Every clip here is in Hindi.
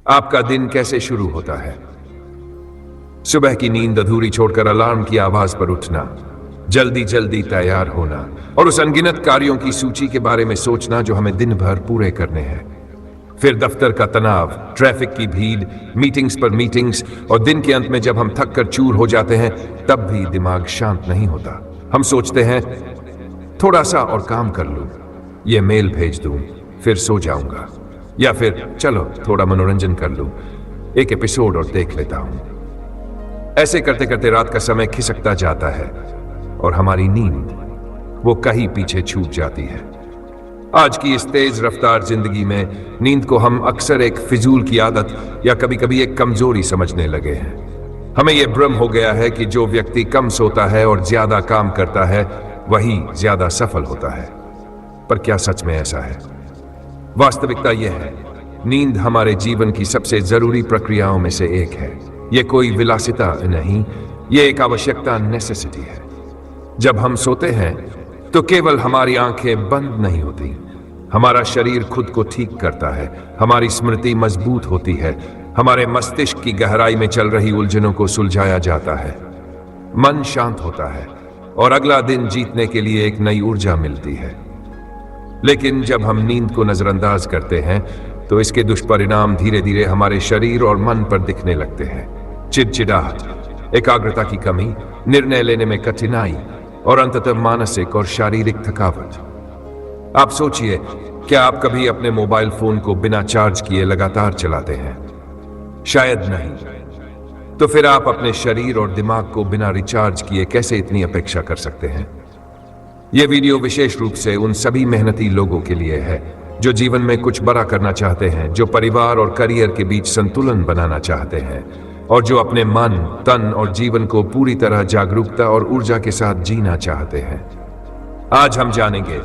आपका दिन कैसे शुरू होता है? सुबह की नींद अधूरी छोड़कर अलार्म की आवाज पर उठना, जल्दी जल्दी तैयार होना और उस अनगिनत कार्यों की सूची के बारे में सोचना जो हमें दिन भर पूरे करने हैं। फिर दफ्तर का तनाव, ट्रैफिक की भीड़, मीटिंग्स पर मीटिंग्स और दिन के अंत में जब हम थक कर चूर हो जाते हैं तब भी दिमाग शांत नहीं होता। हम सोचते हैं थोड़ा सा और काम कर लूं, ये मेल भेज दूं, फिर सो जाऊंगा, या फिर चलो थोड़ा मनोरंजन कर लूं, एक एपिसोड और देख लेता हूं। ऐसे करते करते रात का समय खिसकता जाता है और हमारी नींद वो कहीं पीछे छूट जाती है। आज की इस तेज रफ्तार जिंदगी में नींद को हम अक्सर एक फिजूल की आदत या कभी कभी एक कमजोरी समझने लगे हैं। हमें यह भ्रम हो गया है कि जो व्यक्ति कम सोता है और ज्यादा काम करता है वही ज्यादा सफल होता है। पर क्या सच में ऐसा है? वास्तविकता यह है, नींद हमारे जीवन की सबसे जरूरी प्रक्रियाओं में से एक है। यह कोई विलासिता नहीं, यह एक आवश्यकता, नेसेसिटी है। जब हम सोते हैं तो केवल हमारी आंखें बंद नहीं होती, हमारा शरीर खुद को ठीक करता है, हमारी स्मृति मजबूत होती है, हमारे मस्तिष्क की गहराई में चल रही उलझनों को सुलझाया जाता है, मन शांत होता है और अगला दिन जीतने के लिए एक नई ऊर्जा मिलती है। लेकिन जब हम नींद को नजरअंदाज करते हैं तो इसके दुष्परिणाम धीरे धीरे हमारे शरीर और मन पर दिखने लगते हैं। चिड़चिड़ाहट, एकाग्रता की कमी, निर्णय लेने में कठिनाई और अंततः मानसिक और शारीरिक थकावट। आप सोचिए, क्या आप कभी अपने मोबाइल फोन को बिना चार्ज किए लगातार चलाते हैं? शायद नहीं। तो फिर आप अपने शरीर और दिमाग को बिना रिचार्ज किए कैसे इतनी अपेक्षा कर सकते हैं? यह वीडियो विशेष रूप से उन सभी मेहनती लोगों के लिए है जो जीवन में कुछ बड़ा करना चाहते हैं, जो परिवार और करियर के बीच संतुलन बनाना चाहते हैं और जो अपने मन, तन और जीवन को पूरी तरह जागरूकता और ऊर्जा के साथ जीना चाहते हैं। आज हम जानेंगे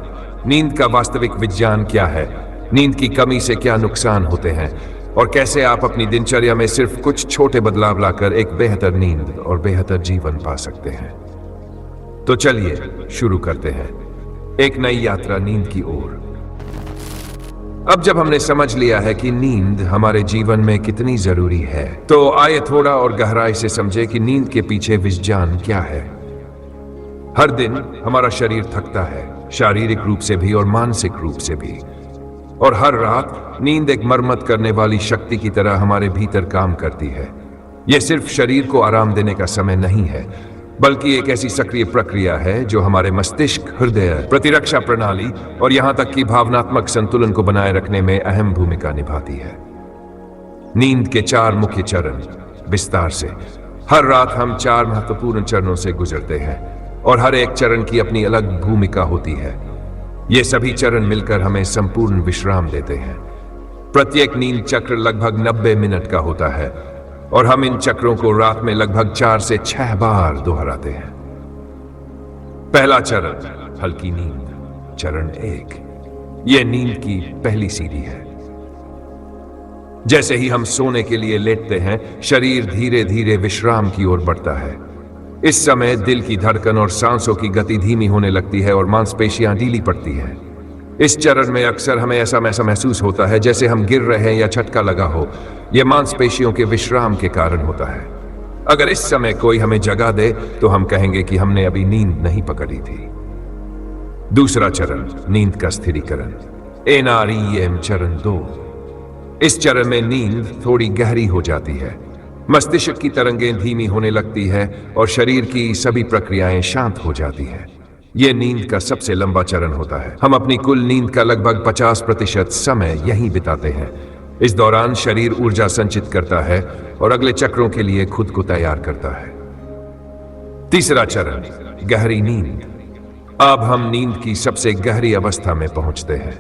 नींद का वास्तविक विज्ञान क्या है, नींद की कमी से क्या नुकसान होते हैं और कैसे आप अपनी दिनचर्या में सिर्फ कुछ छोटे बदलाव लाकर एक बेहतर नींद और बेहतर जीवन पा सकते हैं। तो चलिए शुरू करते हैं एक नई यात्रा नींद की ओर। अब जब हमने समझ लिया है कि नींद हमारे जीवन में कितनी जरूरी है, तो आइए थोड़ा और गहराई से समझे कि नींद के पीछे विज्ञान क्या है। हर दिन हमारा शरीर थकता है, शारीरिक रूप से भी और मानसिक रूप से भी, और हर रात नींद एक मरम्मत करने वाली शक्ति की तरह हमारे भीतर काम करती है। यह सिर्फ शरीर को आराम देने का समय नहीं है, बल्कि एक ऐसी सक्रिय प्रक्रिया है जो हमारे मस्तिष्क, हृदय, प्रतिरक्षा प्रणाली और यहां तक कि भावनात्मक संतुलन को बनाए रखने में अहम भूमिका निभाती है। नींद के 4 मुख्य चरण। विस्तार से, हर रात हम 4 महत्वपूर्ण चरणों से गुजरते हैं और हर एक चरण की अपनी अलग भूमिका होती है। ये सभी चरण मिलकर हमें संपूर्ण विश्राम देते हैं। प्रत्येक नींद चक्र लगभग 90 मिनट का होता है और हम इन चक्रों को रात में लगभग 4 से 6 बार दोहराते हैं। पहला चरण, हल्की नींद। चरण 1, यह नींद की पहली सीढ़ी है। जैसे ही हम सोने के लिए लेटते हैं, शरीर धीरे धीरे विश्राम की ओर बढ़ता है। इस समय दिल की धड़कन और सांसों की गति धीमी होने लगती है और मांसपेशियां ढीली पड़ती हैं। इस चरण में अक्सर हमें ऐसा महसूस होता है जैसे हम गिर रहे हैं या झटका लगा हो। यह मांसपेशियों के विश्राम के कारण होता है। अगर इस समय कोई हमें जगा दे तो हम कहेंगे कि हमने अभी नींद नहीं पकड़ी थी। दूसरा चरण, नींद का स्थिरीकरण। NREM चरण 2। इस चरण में नींद थोड़ी गहरी हो जाती है, मस्तिष्क की तरंगें धीमी होने लगती है और शरीर की सभी प्रक्रियाएं शांत हो जाती है। यह नींद का सबसे लंबा चरण होता है। हम अपनी कुल नींद का लगभग 50% समय यहीं बिताते हैं। इस दौरान शरीर ऊर्जा संचित करता है और अगले चक्रों के लिए खुद को तैयार करता है। तीसरा चरण, गहरी नींद। अब हम नींद की सबसे गहरी अवस्था में पहुंचते हैं।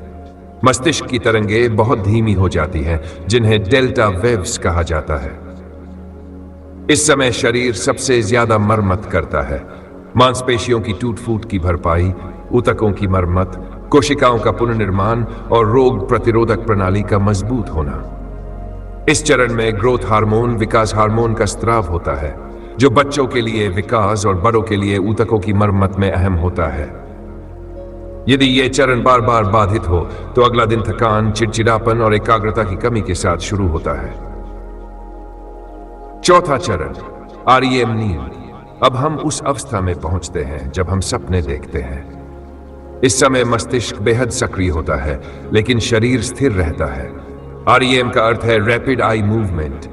मस्तिष्क की तरंगें बहुत धीमी हो जाती हैं, जिन्हें डेल्टा वेव्स कहा जाता है। इस समय शरीर सबसे ज्यादा मरम्मत करता है। मांसपेशियों की टूट फूट की भरपाई, ऊतकों की मरम्मत, कोशिकाओं का पुनर्निर्माण और रोग प्रतिरोधक प्रणाली का मजबूत होना। इस चरण में ग्रोथ हार्मोन, विकास हार्मोन का स्त्राव होता है, जो बच्चों के लिए विकास और बड़ों के लिए ऊतकों की मरम्मत में अहम होता है। यदि यह चरण बार बार बाधित हो तो अगला दिन थकान, चिड़चिड़ापन और एकाग्रता की कमी के साथ शुरू होता है। चौथा चरण, आरईएम नींद। अब हम उस अवस्था में पहुंचते हैं जब हम सपने देखते हैं। इस समय मस्तिष्क बेहद सक्रिय होता है, लेकिन शरीर स्थिर रहता है। आरईएम का अर्थ है रैपिड आई मूवमेंट,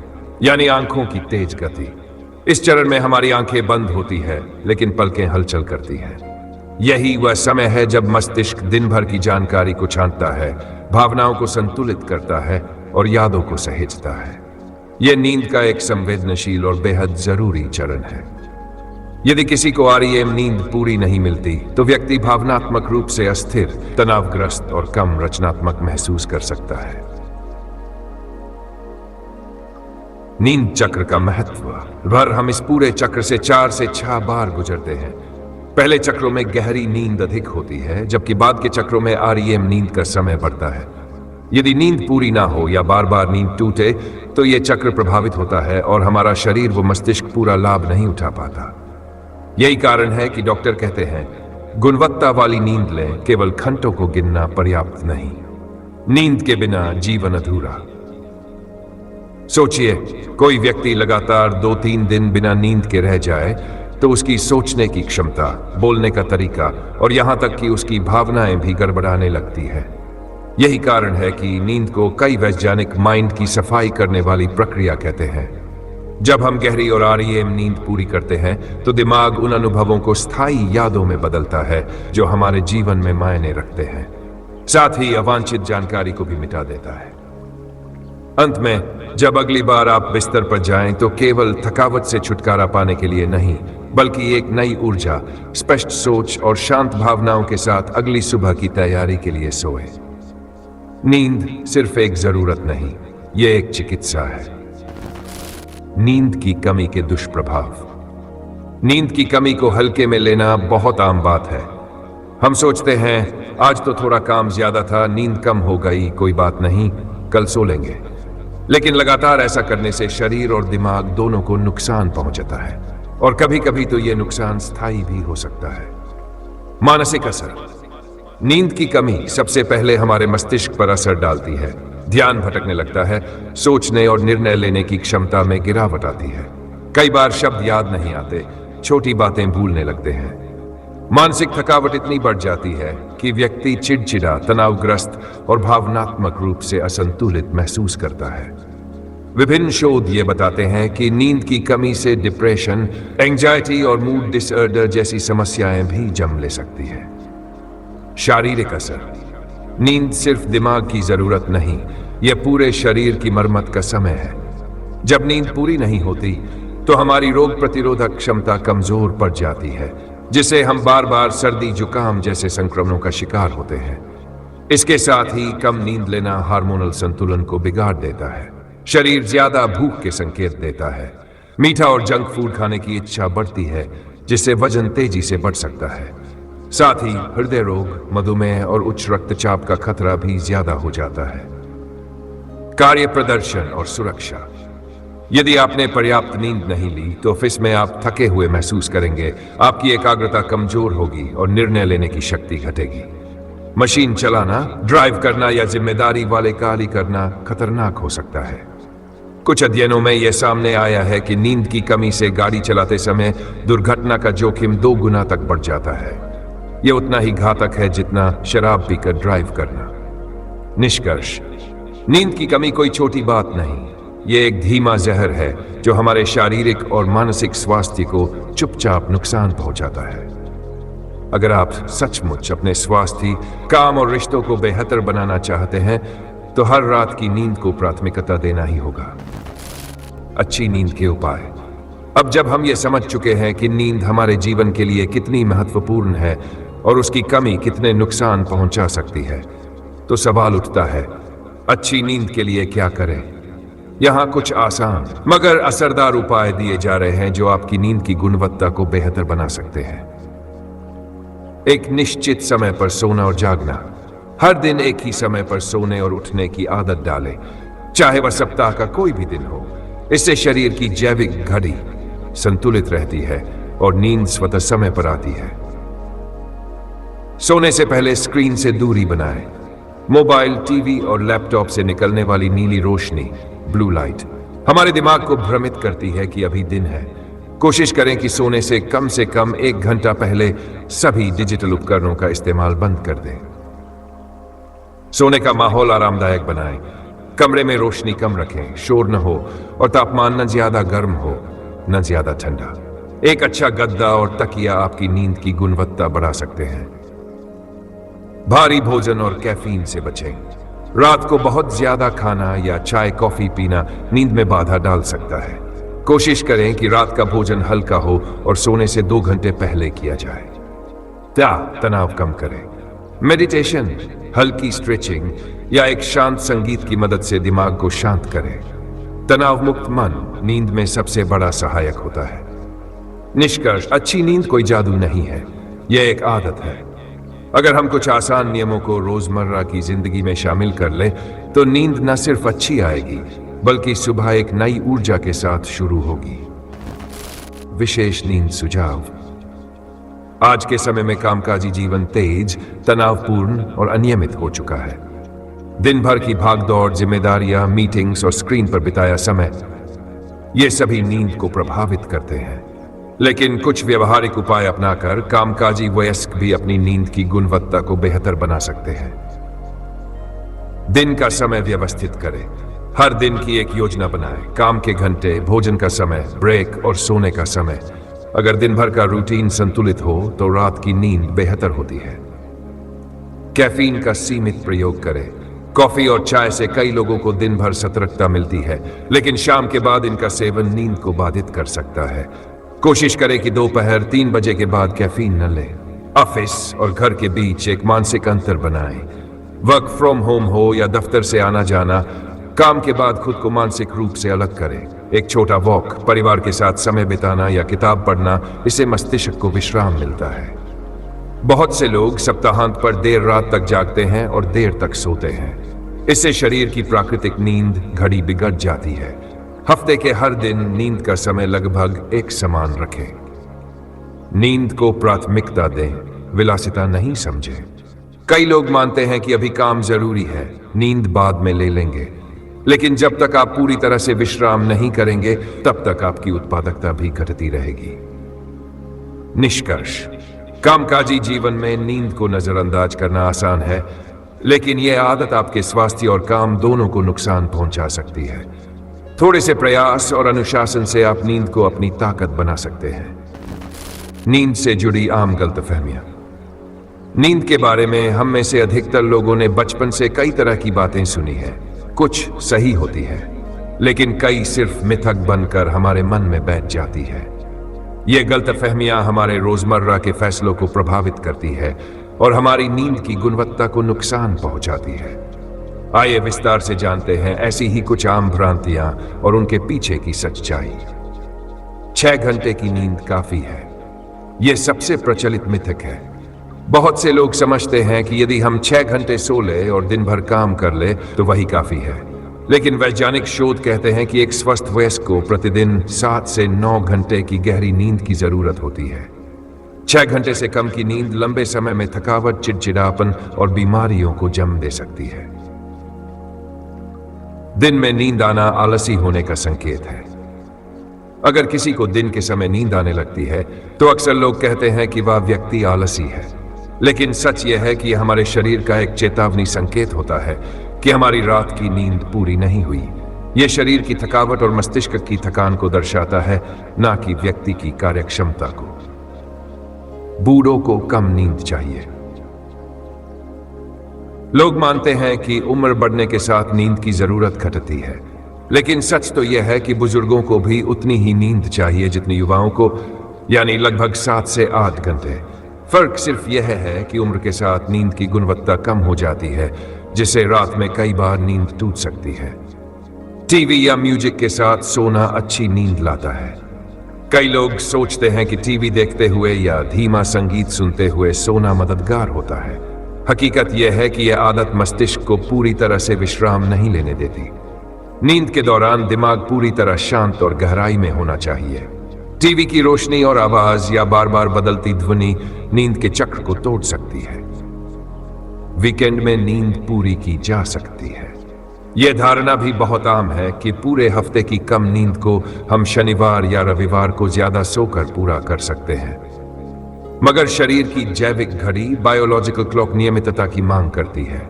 यानी आंखों की तेज गति। इस चरण में हमारी आंखें बंद होती है, लेकिन पलकें हलचल करती हैं। यही वह समय है जब मस्तिष्क दिन भर की जानकारी को छांटता है, भावनाओं को संतुलित करता है और यादों को सहेजता है। यह नींद का एक संवेदनशील और बेहद जरूरी चरण है। यदि किसी को आरईएम नींद पूरी नहीं मिलती, तो व्यक्ति भावनात्मक रूप से अस्थिर, तनावग्रस्त और कम रचनात्मक महसूस कर सकता है। नींद चक्र का महत्व। भर हम इस पूरे चक्र से 4 से 6 बार गुजरते हैं। पहले चक्रों में गहरी नींद अधिक होती है, जबकि बाद के चक्रों में आरईएम नींद का समय बढ़ता है। यदि नींद पूरी ना हो या बार बार नींद टूटे, तो यह चक्र प्रभावित होता है और हमारा शरीर व मस्तिष्क पूरा लाभ नहीं उठा पाता। यही कारण है कि डॉक्टर कहते हैं, गुणवत्ता वाली नींद लें, केवल घंटों को गिनना पर्याप्त नहीं। नींद के बिना जीवन अधूरा। सोचिए, कोई व्यक्ति लगातार 2-3 दिन बिना नींद के रह जाए, तो उसकी सोचने की क्षमता, बोलने का तरीका और यहां तक कि उसकी भावनाएं भी गड़बड़ाने लगती है। यही कारण है कि नींद को कई वैज्ञानिक माइंड की सफाई करने वाली प्रक्रिया कहते हैं। जब हम गहरी और आरईएम नींद पूरी करते हैं, तो दिमाग उन अनुभवों को स्थायी यादों में बदलता है जो हमारे जीवन में मायने रखते हैं। साथ ही अवांछित जानकारी को भी मिटा देता है। अंत में, जब अगली बार आप बिस्तर पर जाएं, तो केवल थकावट से छुटकारा पाने के लिए नहीं, बल्कि एक नई ऊर्जा, स्पष्ट सोच और शांत भावनाओं के साथ अगली सुबह की तैयारी के लिए सोएं। नींद सिर्फ एक जरूरत नहीं, यह एक चिकित्सा है। नींद की कमी के दुष्प्रभाव। नींद की कमी को हल्के में लेना बहुत आम बात है। हम सोचते हैं, आज तो थोड़ा काम ज्यादा था, नींद कम हो गई, कोई बात नहीं, कल सो लेंगे। लेकिन लगातार ऐसा करने से शरीर और दिमाग दोनों को नुकसान पहुंचता है, और कभी कभी तो यह नुकसान स्थायी भी हो सकता है। मानसिक असर। नींद की कमी सबसे पहले हमारे मस्तिष्क पर असर डालती है। ध्यान भटकने लगता है, सोचने और निर्णय लेने की क्षमता में गिरावट आती है। कई बार शब्द याद नहीं आते, छोटी बातें भूलने लगते हैं। मानसिक थकावट इतनी बढ़ जाती है कि व्यक्ति चिड़चिड़ा, तनावग्रस्त और भावनात्मक रूप से असंतुलित महसूस करता है। विभिन्न शोध ये बताते हैं कि नींद की कमी से डिप्रेशन, एंजाइटी और मूड डिसऑर्डर जैसी समस्याएं भी जन्म ले सकती है। शारीरिक असर। नींद सिर्फ दिमाग की जरूरत नहीं, यह पूरे शरीर की मरम्मत का समय है। जब नींद पूरी नहीं होती, तो हमारी रोग प्रतिरोधक क्षमता कमजोर पड़ जाती है, जिससे हम बार बार सर्दी, जुकाम जैसे संक्रमणों का शिकार होते हैं। इसके साथ ही कम नींद लेना हार्मोनल संतुलन को बिगाड़ देता है। शरीर ज्यादा भूख के संकेत देता है। मीठा और जंक फूड खाने की इच्छा बढ़ती है, जिससे वजन तेजी से बढ़ सकता है। साथ ही हृदय रोग, मधुमेह और उच्च रक्तचाप का खतरा भी ज्यादा हो जाता है। कार्य प्रदर्शन और सुरक्षा। यदि आपने पर्याप्त नींद नहीं ली, तो ऑफिस में आप थके हुए महसूस करेंगे, आपकी एकाग्रता कमजोर होगी और निर्णय लेने की शक्ति घटेगी। मशीन चलाना, ड्राइव करना या जिम्मेदारी वाले कार्य करना खतरनाक हो सकता है। कुछ अध्ययनों में यह सामने आया है कि नींद की कमी से गाड़ी चलाते समय दुर्घटना का जोखिम 2 गुना तक बढ़ जाता है। यह उतना ही घातक है जितना शराब पीकर ड्राइव करना। निष्कर्ष, नींद की कमी कोई छोटी बात नहीं, यह एक धीमा जहर है जो हमारे शारीरिक और मानसिक स्वास्थ्य को चुपचाप नुकसान पहुंचाता है। अगर आप सचमुच अपने स्वास्थ्य, काम और रिश्तों को बेहतर बनाना चाहते हैं, तो हर रात की नींद को प्राथमिकता देना ही होगा। अच्छी नींद के उपाय। अब जब हम ये समझ चुके हैं कि नींद हमारे जीवन के लिए कितनी महत्वपूर्ण है और उसकी कमी कितने नुकसान पहुंचा सकती है, तो सवाल उठता है, अच्छी नींद के लिए क्या करें? यहां कुछ आसान मगर असरदार उपाय दिए जा रहे हैं जो आपकी नींद की गुणवत्ता को बेहतर बना सकते हैं। एक निश्चित समय पर सोना और जागना। हर दिन एक ही समय पर सोने और उठने की आदत डालें, चाहे वह सप्ताह का कोई भी दिन हो। इससे शरीर की जैविक घड़ी संतुलित रहती है और नींद स्वतः समय पर आती है। सोने से पहले स्क्रीन से दूरी बनाएं। मोबाइल, टीवी और लैपटॉप से निकलने वाली नीली रोशनी, ब्लू लाइट, हमारे दिमाग को भ्रमित करती है कि अभी दिन है। कोशिश करें कि सोने से कम 1 घंटा पहले सभी डिजिटल उपकरणों का इस्तेमाल बंद कर दें। सोने का माहौल आरामदायक बनाएं। कमरे में रोशनी कम रखें, शोर न हो और तापमान न ज्यादा गर्म हो न ज्यादा ठंडा। एक अच्छा गद्दा और तकिया आपकी नींद की गुणवत्ता बढ़ा सकते हैं। भारी भोजन और कैफीन से बचें। रात को बहुत ज्यादा खाना या चाय कॉफी पीना नींद में बाधा डाल सकता है। कोशिश करें कि रात का भोजन हल्का हो और सोने से 2 घंटे पहले किया जाए। तनाव कम करें। मेडिटेशन, हल्की स्ट्रेचिंग या एक शांत संगीत की मदद से दिमाग को शांत करें। तनाव मुक्त मन नींद में सबसे बड़ा सहायक होता है। निष्कर्ष, अच्छी नींद कोई जादू नहीं है, यह एक आदत है। अगर हम कुछ आसान नियमों को रोजमर्रा की जिंदगी में शामिल कर ले तो नींद न सिर्फ अच्छी आएगी बल्कि सुबह एक नई ऊर्जा के साथ शुरू होगी। विशेष नींद सुझाव। आज के समय में कामकाजी जीवन तेज, तनावपूर्ण और अनियमित हो चुका है। दिन भर की भागदौड़, जिम्मेदारियां, मीटिंग्स और स्क्रीन पर बिताया समय, ये सभी नींद को प्रभावित करते हैं। लेकिन कुछ व्यवहारिक उपाय अपनाकर कामकाजी वयस्क भी अपनी नींद की गुणवत्ता को बेहतर बना सकते हैं। दिन का समय व्यवस्थित करें। हर दिन की एक योजना बनाएं। काम के घंटे, भोजन का समय, ब्रेक और सोने का समय। अगर दिन भर का रूटीन संतुलित हो तो रात की नींद बेहतर होती है। कैफीन का सीमित प्रयोग करें। कॉफी और चाय से कई लोगों को दिन भर सतर्कता मिलती है, लेकिन शाम के बाद इनका सेवन नींद को बाधित कर सकता है। कोशिश करें कि दोपहर 3 बजे के बाद कैफीन न लें। ऑफिस और घर के बीच एक मानसिक अंतर बनाएं। वर्क फ्रॉम होम हो या दफ्तर से आना जाना, काम के बाद खुद को मानसिक रूप से अलग करें। एक छोटा वॉक, परिवार के साथ समय बिताना या किताब पढ़ना, इससे मस्तिष्क को विश्राम मिलता है। बहुत से लोग सप्ताहांत पर देर रात तक जागते हैं और देर तक सोते हैं। इससे शरीर की प्राकृतिक नींद घड़ी बिगड़ जाती है। हफ्ते के हर दिन नींद का समय लगभग एक समान रखें। नींद को प्राथमिकता दें, विलासिता नहीं समझें। कई लोग मानते हैं कि अभी काम जरूरी है, नींद बाद में ले लेंगे। लेकिन जब तक आप पूरी तरह से विश्राम नहीं करेंगे तब तक आपकी उत्पादकता भी घटती रहेगी। निष्कर्ष, कामकाजी जीवन में नींद को नजरअंदाज करना आसान है, लेकिन यह आदत आपके स्वास्थ्य और काम दोनों को नुकसान पहुंचा सकती है। थोड़े से प्रयास और अनुशासन से आप नींद को अपनी ताकत बना सकते हैं। नींद से जुड़ी आम गलतफहमियां। नींद के बारे में हम में से अधिकतर लोगों ने बचपन से कई तरह की बातें सुनी है। कुछ सही होती है, लेकिन कई सिर्फ मिथक बनकर हमारे मन में बैठ जाती है। ये गलतफहमियां हमारे रोजमर्रा के फैसलों को प्रभावित करती है और हमारी नींद की गुणवत्ता को नुकसान पहुंचाती है। आइए विस्तार से जानते हैं ऐसी ही कुछ आम भ्रांतियां और उनके पीछे की सच्चाई। 6 घंटे की नींद काफी है, यह सबसे प्रचलित मिथक है। बहुत से लोग समझते हैं कि यदि हम 6 घंटे सो ले और दिन भर काम कर ले तो वही काफी है। लेकिन वैज्ञानिक शोध कहते हैं कि एक स्वस्थ वयस्क को प्रतिदिन 7 से 9 घंटे की गहरी नींद की जरूरत होती है। 6 घंटे से कम की नींद लंबे समय में थकावट, चिड़चिड़ापन और बीमारियों को जन्म दे सकती है। दिन में नींद आना आलसी होने का संकेत है। अगर किसी को दिन के समय नींद आने लगती है तो अक्सर लोग कहते हैं कि वह व्यक्ति आलसी है। लेकिन सच यह है कि यह हमारे शरीर का एक चेतावनी संकेत होता है कि हमारी रात की नींद पूरी नहीं हुई। यह शरीर की थकावट और मस्तिष्क की थकान को दर्शाता है, ना कि व्यक्ति की कार्यक्षमता को। बूढ़ों को कम नींद चाहिए। लोग मानते हैं कि उम्र बढ़ने के साथ नींद की जरूरत घटती है, लेकिन सच तो यह है कि बुजुर्गों को भी उतनी ही नींद चाहिए जितनी युवाओं को, यानी लगभग 7 से 8 घंटे। फर्क सिर्फ यह है कि उम्र के साथ नींद की गुणवत्ता कम हो जाती है, जिससे रात में कई बार नींद टूट सकती है। टीवी या म्यूजिक के साथ सोना अच्छी नींद लाता है। कई लोग सोचते हैं कि टीवी देखते हुए या धीमा संगीत सुनते हुए सोना मददगार होता है। हकीकत यह है कि यह आदत मस्तिष्क को पूरी तरह से विश्राम नहीं लेने देती। नींद के दौरान दिमाग पूरी तरह शांत और गहराई में होना चाहिए। टीवी की रोशनी और आवाज या बार बार बदलती ध्वनि नींद के चक्र को तोड़ सकती है। वीकेंड में नींद पूरी की जा सकती है। यह धारणा भी बहुत आम है कि पूरे हफ्ते की कम नींद को हम शनिवार या रविवार को ज्यादा सोकर पूरा कर सकते हैं। मगर शरीर की जैविक घड़ी बायोलॉजिकल क्लॉक नियमितता की मांग करती है।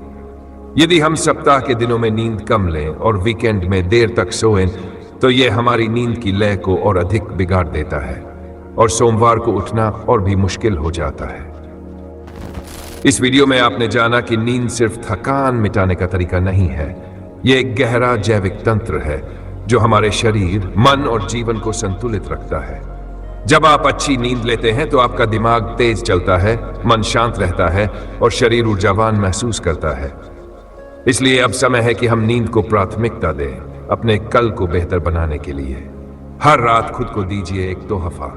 यदि हम सप्ताह के दिनों में नींद कम लें और वीकेंड में देर तक सोएं, तो यह हमारी नींद की लय को और अधिक बिगाड़ देता है और सोमवार को उठना और भी मुश्किल हो जाता है। इस वीडियो में आपने जाना कि नींद सिर्फ थकान मिटाने का तरीका नहीं है, यह एक गहरा जैविक तंत्र है जो हमारे शरीर, मन और जीवन को संतुलित रखता है। जब आप अच्छी नींद लेते हैं तो आपका दिमाग तेज चलता है, मन शांत रहता है और शरीर ऊर्जावान महसूस करता है। इसलिए अब समय है कि हम नींद को प्राथमिकता दें, अपने कल को बेहतर बनाने के लिए। हर रात खुद को दीजिए एक तोहफा,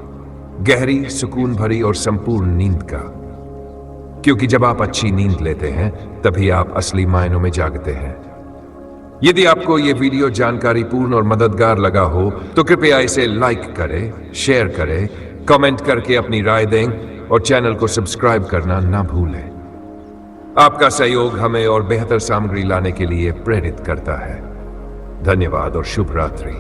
गहरी, सुकून भरी और संपूर्ण नींद का, क्योंकि जब आप अच्छी नींद लेते हैं तभी आप असली मायनों में जागते हैं। यदि आपको यह वीडियो जानकारीपूर्ण और मददगार लगा हो तो कृपया इसे लाइक करें, शेयर करें, कमेंट करके अपनी राय दें और चैनल को सब्सक्राइब करना ना भूलें। आपका सहयोग हमें और बेहतर सामग्री लाने के लिए प्रेरित करता है। धन्यवाद और शुभ रात्रि।